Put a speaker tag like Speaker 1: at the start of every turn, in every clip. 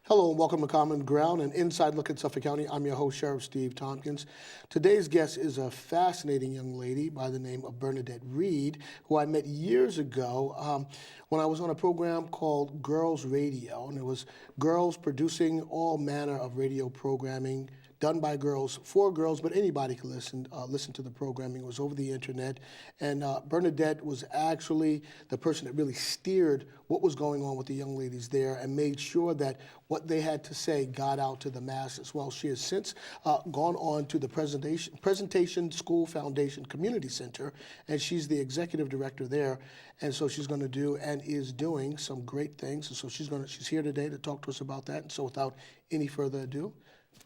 Speaker 1: Hello and welcome to Common Ground, an inside look at Suffolk County. I'm your host, Sheriff Steve Tompkins. Today's guest is a fascinating young lady by the name of Bernadette Reid, who I met years ago when I was on a program called Girls Radio, and it was girls producing all manner of radio programming done by girls, for girls, but anybody could listen to the programming. It was over the internet, and Bernadette was actually the person that really steered what was going on with the young ladies there and made sure that what they had to say got out to the masses. Well, she has since gone on to the Presentation School Foundation Community Center, and she's the executive director there. And so she's going to do and is doing some great things. And so she's here today to talk to us about that. And so without any further ado,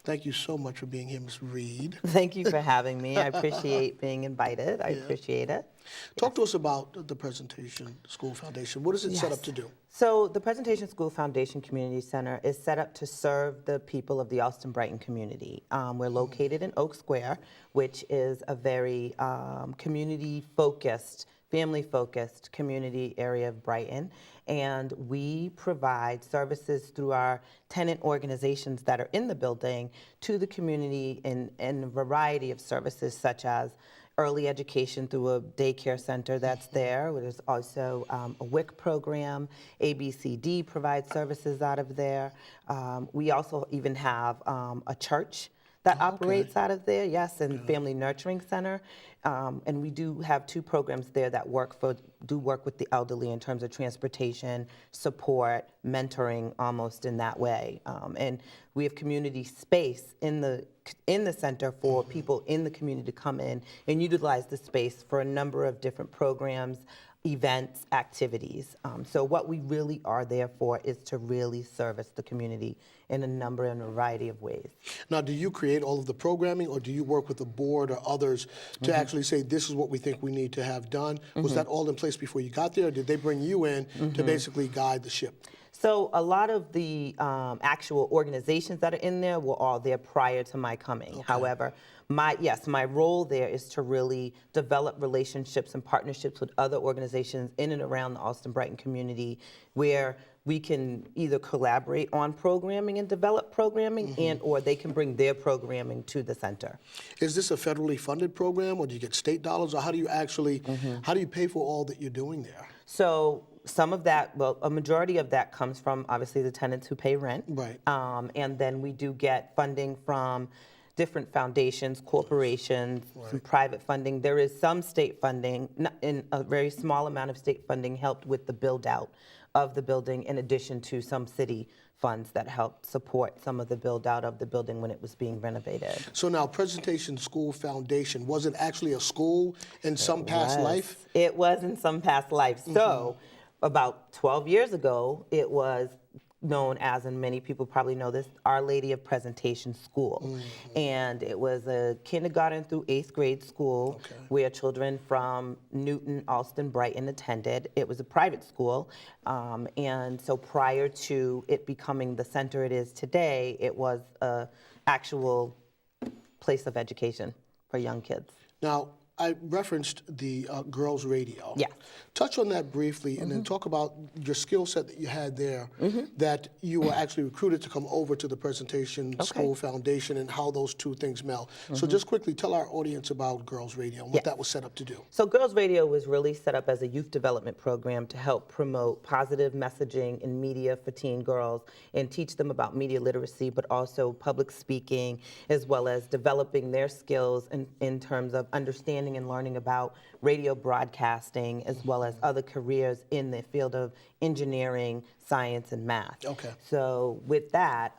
Speaker 1: thank you so much for being here, Ms. Reid.
Speaker 2: Thank you for having me. I appreciate being invited. I appreciate it.
Speaker 1: Talk to us about the Presentation School Foundation. What is it set up to do?
Speaker 2: So the Presentation School Foundation Community Center is set up to serve the people of the Allston Brighton community. We're located in Oak Square, which is a very community-focused, family-focused community area of Brighton. And we provide services through our tenant organizations that are in the building to the community in a variety of services, such as early education through a daycare center that's there. There's also a WIC program. ABCD provides services out of there. We also even have a church that operates out of there, yes, and Family Nurturing Center. And we do have two programs there that work with the elderly in terms of transportation, support, mentoring, almost in that way. And we have community space in the center for people in the community to come in and utilize the space for a number of different programs, events, activities. So what we really are there for is to really service the community in a variety of ways.
Speaker 1: Now, do you create all of the programming, or do you work with the board or others to actually say, this is what we think we need to have done? Was that all in place before you got there, or did they bring you in to basically guide the ship?
Speaker 2: So a lot of the actual organizations that are in there were all there prior to my coming. However, my role there is to really develop relationships and partnerships with other organizations in and around the Allston Brighton community, where we can either collaborate on programming and develop programming, and or they can bring their programming to the center.
Speaker 1: Is this a federally funded program, or do you get state dollars, or how do you actually, how do you pay for all that you're doing there?
Speaker 2: So some of that, well, a majority of that comes from obviously the tenants who pay rent.
Speaker 1: Right.
Speaker 2: And then we do get funding from different foundations, corporations, some private funding. There is some state funding, in a very small amount of state funding helped with the build out of the building, in addition to some city funds that helped support some of the build out of the building when it was being renovated.
Speaker 1: So now, Presentation School Foundation, was it actually a school in some past life?
Speaker 2: It was in some past life. So about 12 years ago, it was known as, and many people probably know this, Our Lady of Presentation School. And it was a kindergarten through 8th grade school where children from Newton, Allston, Brighton attended. It was a private school. And so prior to it becoming the center it is today, it was an actual place of education for young kids.
Speaker 1: Now, I referenced the Girls Radio.
Speaker 2: Yeah.
Speaker 1: Touch on that briefly, and then talk about your skill set that you had there, that you were actually recruited to come over to the Presentation School Foundation, and how those two things meld. So just quickly tell our audience about Girls Radio and what that was set up to do.
Speaker 2: So Girls Radio was really set up as a youth development program to help promote positive messaging in media for teen girls and teach them about media literacy, but also public speaking, as well as developing their skills in terms of understanding and learning about radio broadcasting, as well as other careers in the field of engineering, science, and math.
Speaker 1: Okay.
Speaker 2: So with that,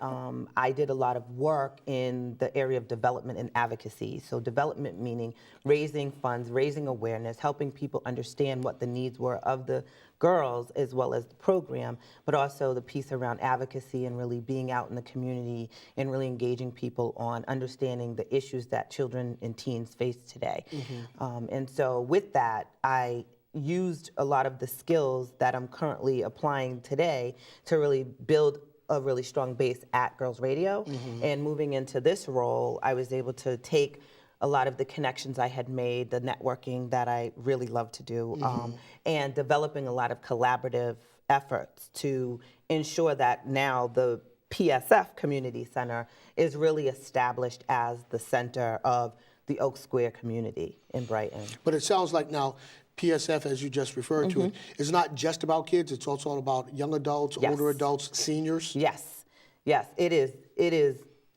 Speaker 2: I did a lot of work in the area of development and advocacy. So development meaning raising funds, raising awareness, helping people understand what the needs were of the girls as well as the program, but also the piece around advocacy and really being out in the community and really engaging people on understanding the issues that children and teens face today. And so with that, I used a lot of the skills that I'm currently applying today to really build a really strong base at Girls Radio. And moving into this role, I was able to take a lot of the connections I had made, the networking that I really love to do, and developing a lot of collaborative efforts to ensure that now the PSF Community Center is really established as the center of the Oak Square community in Brighton.
Speaker 1: But it sounds like now PSF, as you just referred to it, is not just about kids. It's also about young adults,
Speaker 2: Yes.
Speaker 1: older adults, seniors.
Speaker 2: Yes, yes, it is.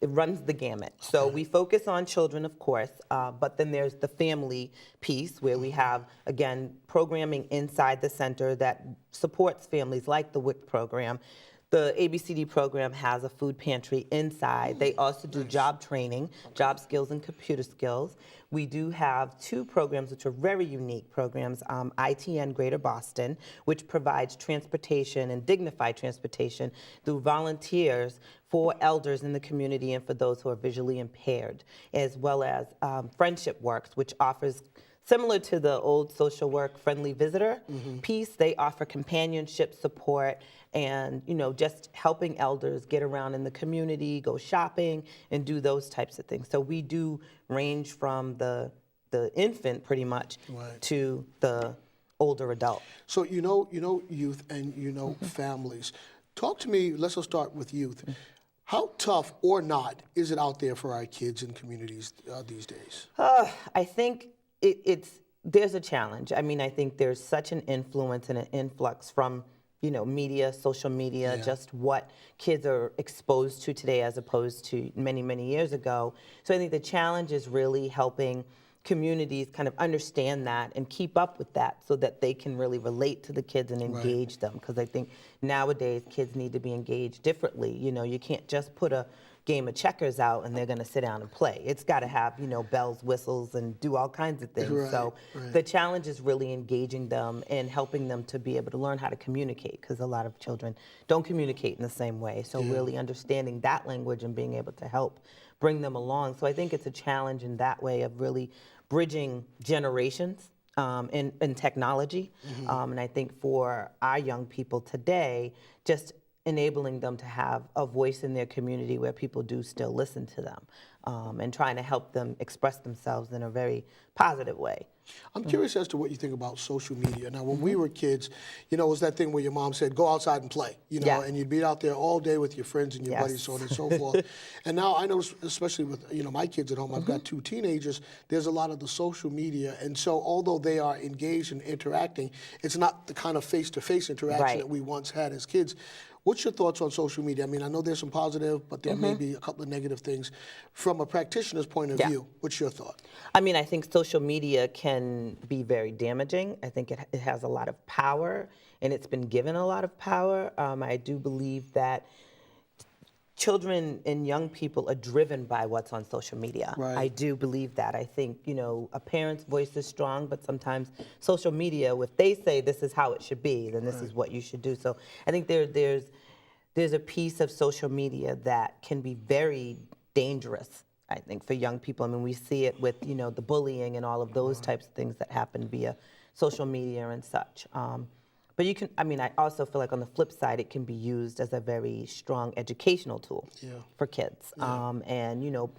Speaker 2: It runs the gamut. So we focus on children, of course, but then there's the family piece where we have, again, programming inside the center that supports families like the WIC program. The ABCD program has a food pantry inside. They also do job training, job skills and computer skills. We do have two programs which are very unique programs, ITN Greater Boston, which provides transportation and dignified transportation through volunteers for elders in the community and for those who are visually impaired, as well as Friendship Works, which offers, similar to the old social work friendly visitor piece, they offer companionship support and, you know, just helping elders get around in the community, go shopping, and do those types of things. So we do range from the infant pretty much to the older adult.
Speaker 1: So you know youth and you know families. Talk to me, let's just start with youth. How tough or not is it out there for our kids and communities these days?
Speaker 2: I think there's a challenge. I mean, I think there's such an influence and an influx from, you know, media, social media, just what kids are exposed to today as opposed to many, many years ago. So I think the challenge is really helping communities kind of understand that and keep up with that so that they can really relate to the kids and engage them. Because I think nowadays kids need to be engaged differently. You know, you can't just put a game of checkers out and they're going to sit down and play. It's got to have, you know, bells, whistles, and do all kinds of things. So the challenge is really engaging them and helping them to be able to learn how to communicate, because a lot of children don't communicate in the same way. So really understanding that language and being able to help bring them along. So I think it's a challenge in that way of really bridging generations in technology. And I think for our young people today, just enabling them to have a voice in their community where people do still listen to them, and trying to help them express themselves in a very positive way.
Speaker 1: I'm curious as to what you think about social media. Now, when we were kids, you know, it was that thing where your mom said, go outside and play, you know, and you'd be out there all day with your friends and your buddies, so on and so forth. And now I know, especially with, you know, my kids at home, I've got two teenagers, there's a lot of the social media. And so although they are engaged and interacting, it's not the kind of face-to-face interaction that we once had as kids. What's your thoughts on social media? I mean, I know there's some positive, but there may be a couple of negative things. From a practitioner's point of view, what's your thought?
Speaker 2: I mean, I think social media can be very damaging. I think it has a lot of power, and it's been given a lot of power. I do believe that children and young people are driven by what's on social media. I do believe that. I think, you know, a parent's voice is strong, but sometimes social media, if they say this is how it should be, then this is what you should do. So I think there's a piece of social media that can be very dangerous, I think, for young people. I mean, we see it with, you know, the bullying and all of those types of things that happen via social media and such. But you can, I mean, I also feel like on the flip side, it can be used as a very strong educational tool for kids. And, you know,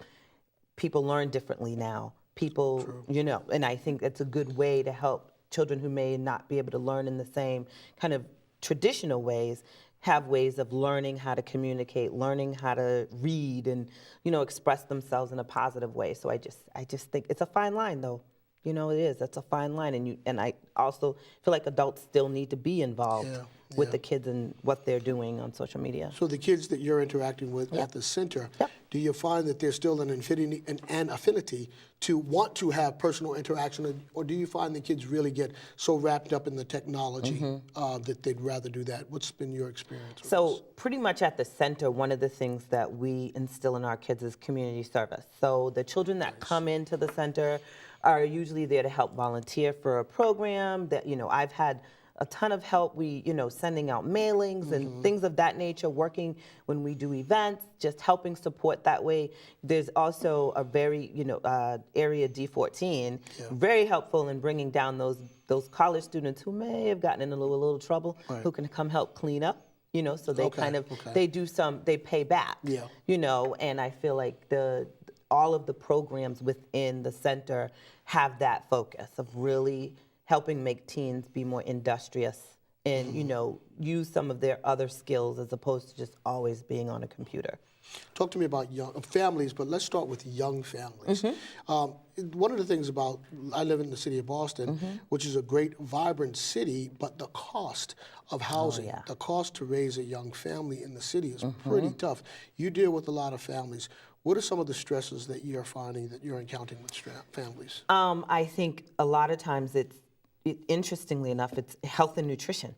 Speaker 2: people learn differently now. People, you know, and I think it's a good way to help children who may not be able to learn in the same kind of traditional ways, have ways of learning how to communicate, learning how to read and, you know, express themselves in a positive way. So I just think it's a fine line, though. You know, it is. That's a fine line. And I also feel like adults still need to be involved with the kids and what they're doing on social media.
Speaker 1: So the kids that you're interacting with at the center, do you find that there's still an affinity to want to have personal interaction, or do you find the kids really get so wrapped up in the technology that they'd rather do that? What's been your experience with
Speaker 2: So
Speaker 1: this?
Speaker 2: pretty much at the center, one of the things that we instill in our kids is community service. So the children that come into the center are usually there to help volunteer for a program that, you know, I've had a ton of help. We, you know, sending out mailings and things of that nature, working when we do events, just helping support that way. There's also a very, you know, area D14, very helpful in bringing down those college students who may have gotten in a little trouble, who can come help clean up. You know, so they kind of, they pay back, you know, and I feel like all of the programs within the center have that focus of really helping make teens be more industrious and use some of their other skills as opposed to just always being on a computer.
Speaker 1: Talk to me about young families, but let's start with young families. One of the things about, I live in the city of Boston, which is a great, vibrant city, but the cost of housing, the cost to raise a young family in the city is pretty tough. You deal with a lot of families. What are some of the stresses that you're finding that you're encountering with families?
Speaker 2: I think a lot of times interestingly enough, it's health and nutrition,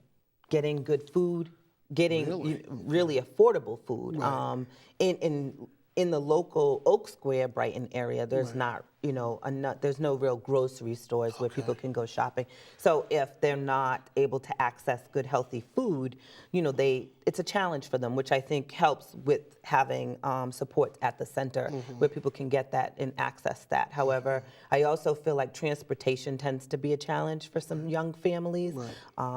Speaker 2: getting good food, getting really affordable food.
Speaker 1: Right.
Speaker 2: In the local Oak Square, Brighton area, there's not, there's no real grocery stores where people can go shopping. So if they're not able to access good, healthy food, it's a challenge for them, which I think helps with having support at the center where people can get that and access that. However, I also feel like transportation tends to be a challenge for some young families.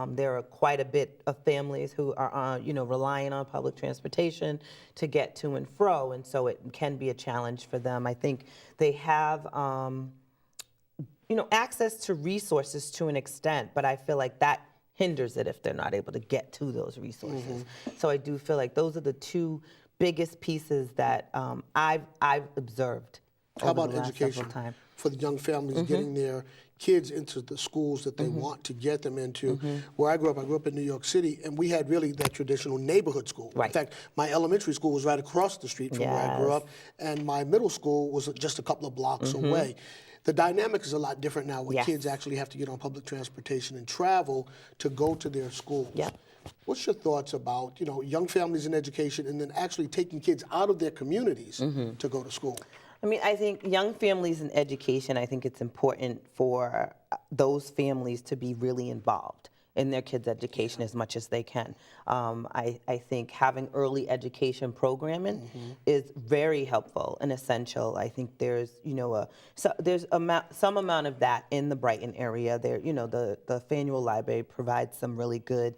Speaker 2: There are quite a bit of families who are, relying on public transportation to get to and fro, and so it can be a challenge for them. I think they have, access to resources to an extent, but I feel like that hinders it if they're not able to get to those resources. So I do feel like those are the two biggest pieces that I've observed.
Speaker 1: How about education for the young families, getting their kids into the schools that they want to get them into? Where I grew up in New York City, and we had really that traditional neighborhood school. In fact, my elementary school was right across the street from where I grew up, and my middle school was just a couple of blocks away. The dynamic is a lot different now when kids actually have to get on public transportation and travel to go to their schools. What's your thoughts about, young families in education and then actually taking kids out of their communities to go to school?
Speaker 2: I mean, I think young families in education, I think it's important for those families to be really involved in their kids' education as much as they can. I think having early education programming is very helpful and essential. I think there's, there's some amount of that in the Brighton area. There, the Faneuil Library provides some really good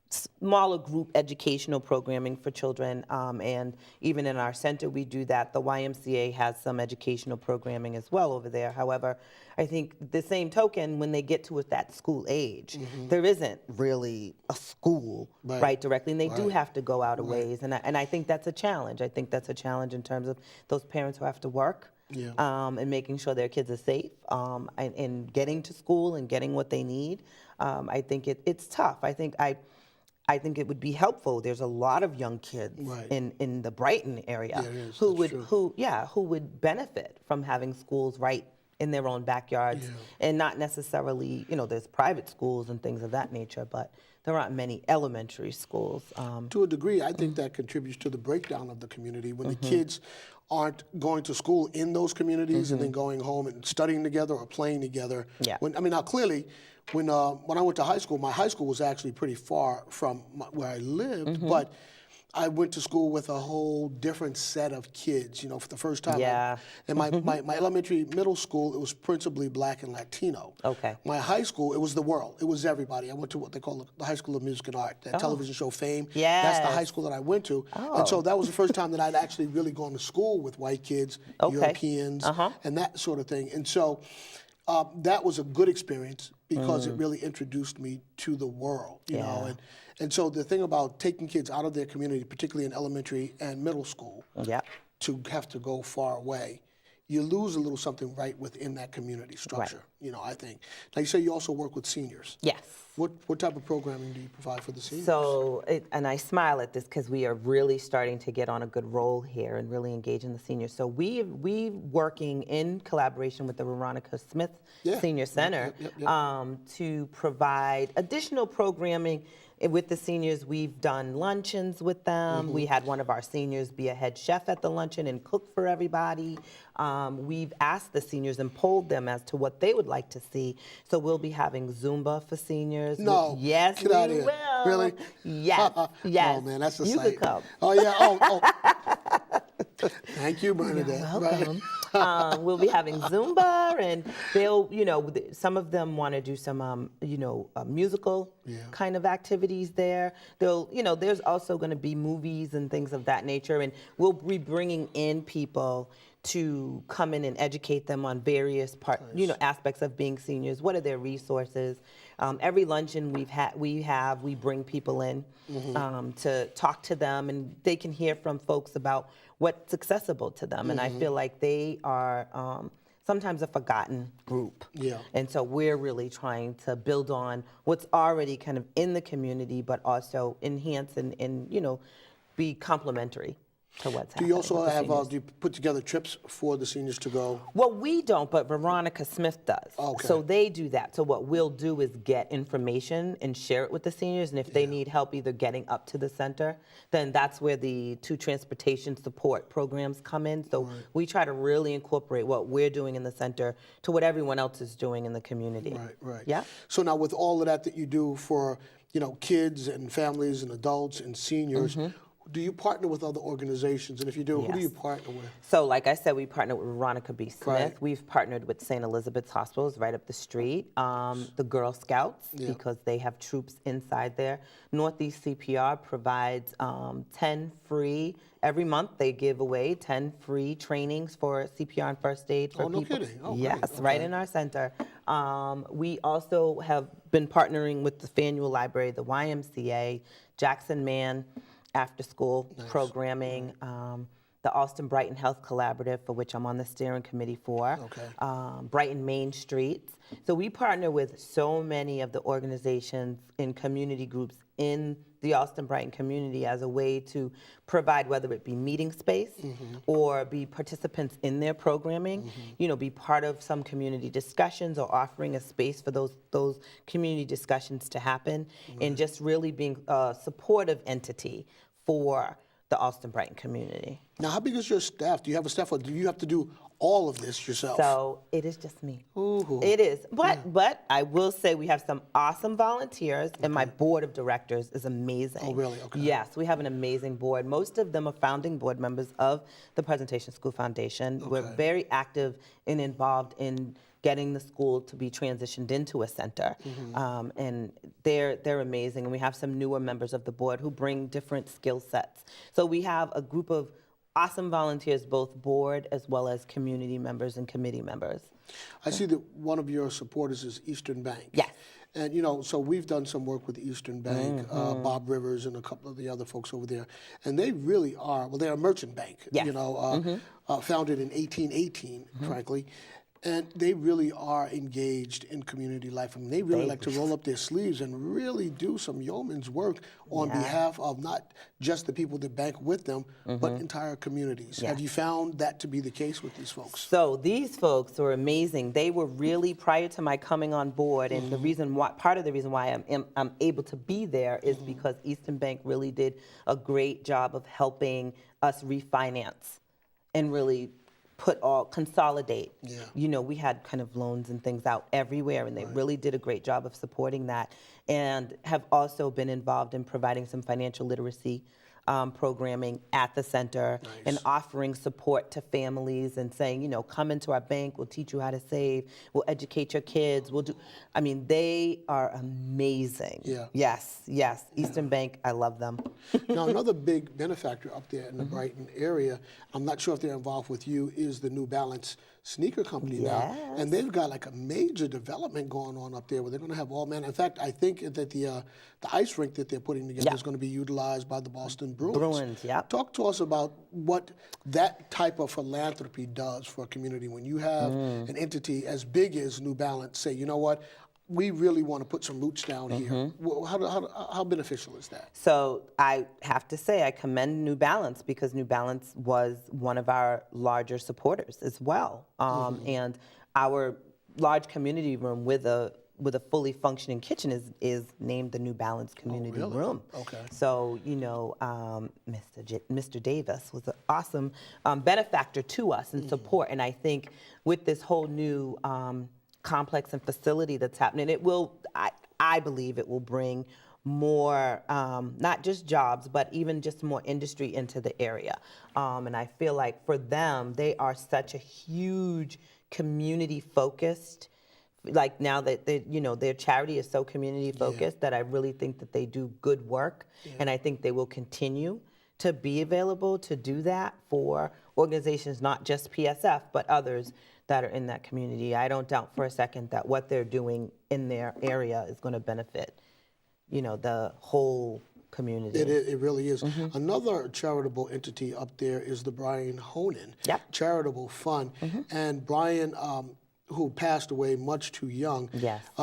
Speaker 2: smaller group educational programming for children, and even in our center we do that. The YMCA has some educational programming as well over there. However, I think the same token, when they get to that school age, there isn't really a school right directly, and they do have to go out a ways, and I think that's a challenge. I think that's a challenge in terms of those parents who have to work. And making sure their kids are safe, and getting to school and getting what they need. I think it's tough. I think it would be helpful. There's a lot of young kids in the Brighton area who would benefit from having schools right in their own backyards, and not necessarily, there's private schools and things of that nature, but there aren't many elementary schools.
Speaker 1: To a degree, I think that contributes to the breakdown of the community when the kids aren't going to school in those communities and then going home and studying together or playing together. Now clearly, when I went to high school, my high school was actually pretty far from where I lived, but I went to school with a whole different set of kids, for the first time. And my elementary, middle school, it was principally Black and Latino. My high school, it was the world. It was everybody. I went to what they call the High School of Music and Art, that television show Fame. That's the high school that I went to. And so that was the first time that I'd actually really gone to school with white kids, Europeans, and that sort of thing. And so that was a good experience because it really introduced me to the world, you know. And so the thing about taking kids out of their community, particularly in elementary and middle school, to have to go far away, you lose a little something right within that community structure, I think. Now, you say you also work with seniors. What type of programming do you provide for the seniors?
Speaker 2: So, and I smile at this because we are really starting to get on a good roll here and really engage in the seniors. So we working in collaboration with the Veronica Smith Senior Center to provide additional programming with the seniors. We've done luncheons with them. We had one of our seniors be a head chef at the luncheon and cook for everybody. We've asked the seniors and polled them as to what they would like to see. So we'll be having Zumba for seniors.
Speaker 1: No.
Speaker 2: Yes,
Speaker 1: Get out of here.
Speaker 2: will.
Speaker 1: Really?
Speaker 2: Yes. Yes.
Speaker 1: Oh, man, that's a
Speaker 2: you
Speaker 1: sight.
Speaker 2: could come.
Speaker 1: Oh, yeah. Oh. Thank you, Bernadette.
Speaker 2: You're welcome. We'll be having Zumba, and they'll, some of them want to do some, musical kind of activities there. They'll, there's also going to be movies and things of that nature, and we'll be bringing in people to come in and educate them on various aspects of being seniors. What are their resources? Every luncheon we bring people in to talk to them, and they can hear from folks about what's accessible to them. And I feel like they are sometimes a forgotten group.
Speaker 1: Yeah.
Speaker 2: And so we're really trying to build on what's already kind of in the community, but also enhance and be complementary to what's happening.
Speaker 1: Do you also
Speaker 2: with the
Speaker 1: have,
Speaker 2: seniors.
Speaker 1: do you put together trips for the seniors to go?
Speaker 2: Well, we don't, but Veronica Smith does.
Speaker 1: Okay.
Speaker 2: So they do that. So what we'll do is get information and share it with the seniors, and if they need help either getting up to the center, then that's where the 2 transportation support programs come in. So we try to really incorporate what we're doing in the center to what everyone else is doing in the community.
Speaker 1: Right.
Speaker 2: Yeah.
Speaker 1: So now with all of that you do for, kids and families and adults and seniors, do you partner with other organizations? And if you do, who do you partner with?
Speaker 2: So like I said, we partnered with Veronica B. Smith.
Speaker 1: Right.
Speaker 2: We've partnered with St. Elizabeth's Hospitals right up the street. The Girl Scouts, because they have troops inside there. Northeast CPR provides 10 free, every month they give away 10 free trainings for CPR and first aid for
Speaker 1: no
Speaker 2: people.
Speaker 1: kidding. Oh,
Speaker 2: yes,
Speaker 1: great.
Speaker 2: right
Speaker 1: Okay.
Speaker 2: in our center. We also have been partnering with the Faneuil Library, the YMCA, Jackson Man, after school programming, the Allston Brighton Health Collaborative, for which I'm on the steering committee for, Brighton Main Streets. So we partner with so many of the organizations and community groups in the Allston Brighton community as a way to provide, whether it be meeting space or be participants in their programming, be part of some community discussions or offering a space for those community discussions to happen, and just really being a supportive entity for the Allston Brighton community.
Speaker 1: Now, how big is your staff? Do you have a staff, or do you have to do all of this yourself?
Speaker 2: So it is just me.
Speaker 1: Ooh.
Speaker 2: It is. But I will say we have some awesome volunteers, and my board of directors is amazing.
Speaker 1: Oh, really? Okay.
Speaker 2: Yes, we have an amazing board. Most of them are founding board members of the Presentation School Foundation.
Speaker 1: Okay.
Speaker 2: We're very active and involved in getting the school to be transitioned into a center. And they're amazing. And we have some newer members of the board who bring different skill sets. So we have a group of awesome volunteers, both board as well as community members and committee members.
Speaker 1: I see that one of your supporters is Eastern Bank.
Speaker 2: Yes.
Speaker 1: And, so we've done some work with Eastern Bank, Bob Rivers and a couple of the other folks over there. And they really are, they're a merchant bank,
Speaker 2: Yes.
Speaker 1: Founded in 1818, frankly. And they really are engaged in community life. I mean, they really like to roll up their sleeves and really do some yeoman's work on behalf of not just the people that bank with them, but entire communities. Have you found that to be the case with these folks?
Speaker 2: So these folks were amazing. They were really, prior to my coming on board, and the reason why, part of the reason why I'm able to be there is because Eastern Bank really did a great job of helping us refinance and really consolidate. We had kind of loans and things out everywhere, and they really did a great job of supporting that, and have also been involved in providing some financial literacy programming at the center and offering support to families and saying, come into our bank, we'll teach you how to save, we'll educate your kids, they are amazing. Yes. Eastern Bank, I love them.
Speaker 1: Now, another big benefactor up there in the Brighton area, I'm not sure if they're involved with you, is the New Balance sneaker company now. And they've got like a major development going on up there where they're going to have all manner. In fact, I think that the ice rink that they're putting together is going to be utilized by the Boston Bruins. Talk to us about what that type of philanthropy does for a community when you have an entity as big as New Balance say, you know what, we really want to put some roots down here. How beneficial is that?
Speaker 2: So I have to say I commend New Balance, because New Balance was one of our larger supporters as well. And our large community room with a fully functioning kitchen is named the New Balance Community Room.
Speaker 1: Okay.
Speaker 2: So, Mr. Davis was an awesome benefactor to us and support. And I think with this whole new complex and facility that's happening, I believe it will bring more, not just jobs, but even just more industry into the area. And I feel like for them, they are such a huge community focused, like now that their charity is so community focused, that I really think that they do good work. And I think they will continue to be available to do that for organizations, not just PSF, but others that are in that community. I don't doubt for a second that what they're doing in their area is going to benefit, the whole community.
Speaker 1: It really is. Another charitable entity up there is the Brian Honan Charitable Fund. And Brian, who passed away much too young,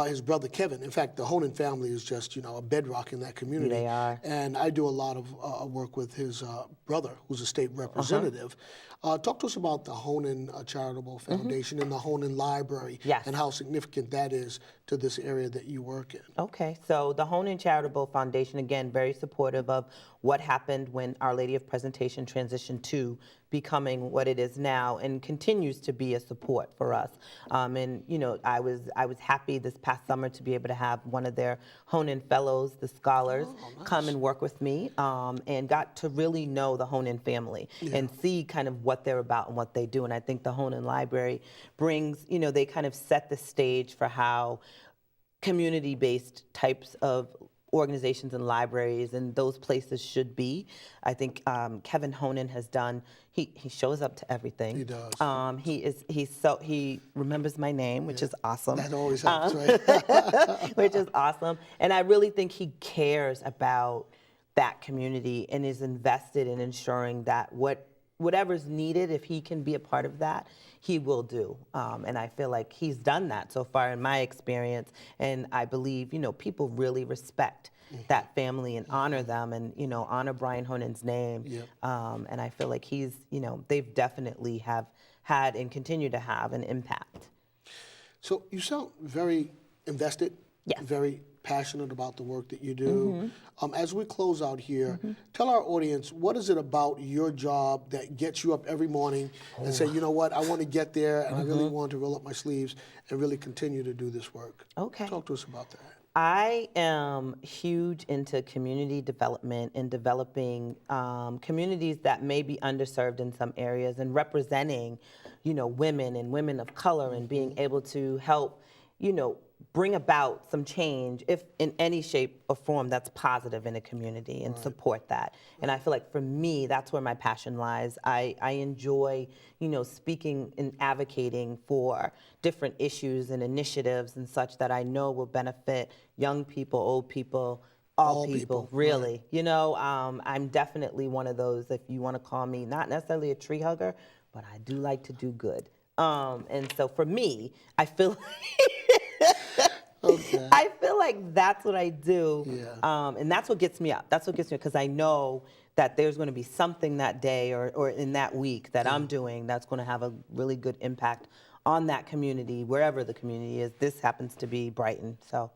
Speaker 1: his brother Kevin. In fact, the Honan family is just, a bedrock in that community.
Speaker 2: They are.
Speaker 1: And I do a lot of work with his brother, who's a state representative. Talk to us about the Honan Charitable Foundation and the Honan Library and how significant that is to this area that you work in.
Speaker 2: Okay, so the Honan Charitable Foundation, again, very supportive of what happened when Our Lady of Presentation transitioned to becoming what it is now, and continues to be a support for us. And I was happy this past summer to be able to have one of their Honan Fellows, the scholars, come and work with me, and got to really know the Honan family and see kind of what they're about and what they do. And I think the Honan Library brings, they kind of set the stage for how community-based types of organizations and libraries and those places should be. I think Kevin Honan has done. He shows up to everything.
Speaker 1: He does.
Speaker 2: He remembers my name, which is awesome.
Speaker 1: That always helps, right?
Speaker 2: Which is awesome. And I really think he cares about that community and is invested in ensuring that whatever's needed, if he can be a part of that, he will do. And I feel like he's done that so far in my experience. And I believe, people really respect that family and honor them and, honor Brian Honan's name. And I feel like they've definitely have had and continue to have an impact.
Speaker 1: So you sound very invested, very passionate about the work that you do. As we close out here, tell our audience, what is it about your job that gets you up every morning and say, you know what, I want to get there and I really want to roll up my sleeves and really continue to do this work?
Speaker 2: Okay.
Speaker 1: Talk to us about that.
Speaker 2: I am huge into community development and developing communities that may be underserved in some areas and representing, women and women of color and being able to help, bring about some change if in any shape or form that's positive in a community and support that. And I feel like for me, that's where my passion lies. I enjoy, speaking and advocating for different issues and initiatives and such that I know will benefit young people, old people, all people, really. I'm definitely one of those, if you want to call me, not necessarily a tree hugger, but I do like to do good. And so for me, I feel I feel like that's what I do, and that's what gets me up. That's what gets me, because I know that there's going to be something that day or in that week that I'm doing that's going to have a really good impact on that community, wherever the community is. This happens to be Brighton, so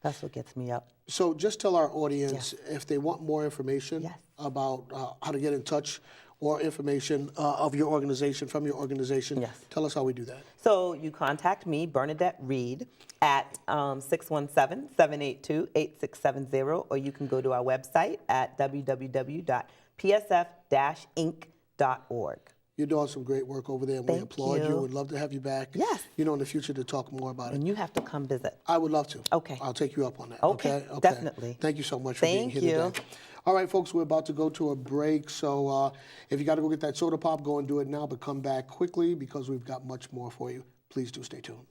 Speaker 2: that's what gets me up.
Speaker 1: So just tell our audience, if they want more information about how to get in touch or information of your organization, from your organization, tell us how we do that.
Speaker 2: So you contact me, Bernadette Reid, at 617-782-8670, or you can go to our website at www.psf-inc.org.
Speaker 1: You're doing some great work over there, and we applaud you. We'd love to have you back,
Speaker 2: Yes.
Speaker 1: in the future to talk more about it.
Speaker 2: And you have to come visit.
Speaker 1: I would love to.
Speaker 2: Okay.
Speaker 1: I'll take you up on that.
Speaker 2: Okay, definitely.
Speaker 1: Thank you so much for being here today. All right, folks, we're about to go to a break. So if you got to go get that soda pop, go and do it now, but come back quickly because we've got much more for you. Please do stay tuned.